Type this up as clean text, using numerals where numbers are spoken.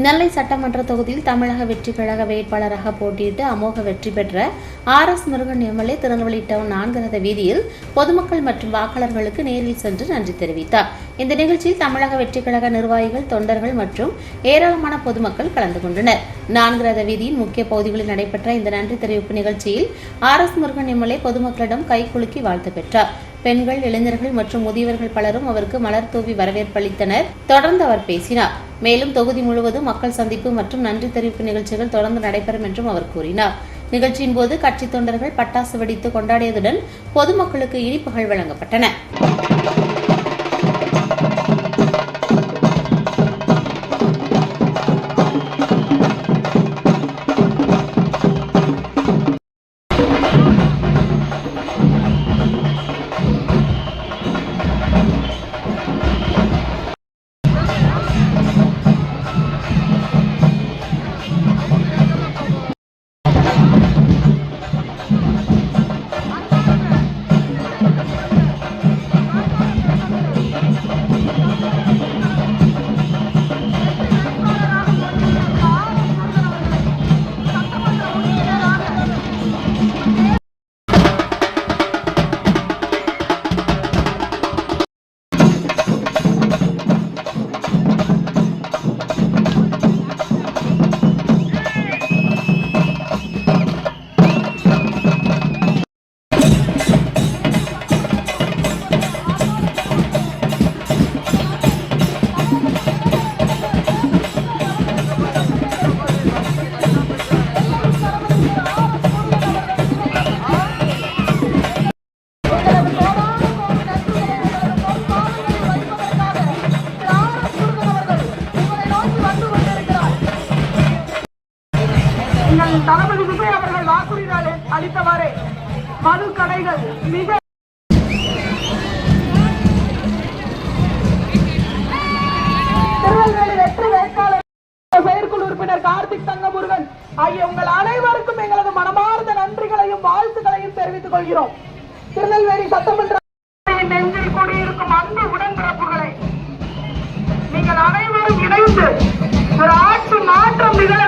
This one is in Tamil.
நெல்லை சட்டமன்ற தொகுதியில் தமிழக வெற்றி கழக வேட்பாளராக போட்டியிட்டு அமோக வெற்றி பெற்ற RS Murugan MLA Tirunelveli town 4 ரத வீதியில் பொதுமக்கள் மற்றும் வாக்காளர்களுக்கு நேரில் சென்று நன்றி தெரிவித்தார். இந்த நிகழ்ச்சியில் தமிழக வெற்றி கழக நிர்வாகிகள், தொண்டர்கள் மற்றும் ஏராளமான பொதுமக்கள் கலந்து கொண்டனர். 4 ரத வீதியின் முக்கிய பகுதிகளில் நடைபெற்ற இந்த நன்றி தெரிவிப்பு நிகழ்ச்சியில் RS முருகன் எம்எல்ஏ பொதுமக்களிடம் கைகுலுக்கி வாழ்த்து பெற்றார். பெண்கள், இளைஞர்கள் மற்றும் முதியவர்கள் பலரும் அவருக்கு மலர் தூவி வரவேற்பளித்தனர். தொடர்ந்து அவர் பேசினார். மேலும் தொகுதி முழுவதும் மக்கள் சந்திப்பு மற்றும் நன்றி தெரிவிப்பு நிகழ்ச்சிகள் தொடர்ந்து நடைபெறும் என்றும் அவர் கூறினார். நிகழ்ச்சியின் போது கட்சி தொண்டர்கள் பட்டாசு வெடித்து கொண்டாடியதுடன் பொதுமக்களுக்கு இனிப்புகள் வழங்கப்பட்டன. தளபதி விஜய் அவர்கள் வாக்குறுதிகளை அளித்தவாறே மது கடைகள் மிக திருநெல்வேலி வெற்றி வேட்பாளர் செயற்குழு உறுப்பினர் கார்த்திக் தங்கமுருகன் ஆகிய உங்கள் அனைவருக்கும் எங்களது மனமார்ந்த நன்றிகளையும் வாழ்த்துக்களையும் தெரிவித்துக் கொள்கிறோம். திருநெல்வேலி சட்டமன்ற நெஞ்சில் கூடியிருக்கும் அன்பு உடன்பிறப்புகளை நீங்கள் அனைவரும் இணைந்து ஒரு ஆட்சி மாற்றம் நிகழ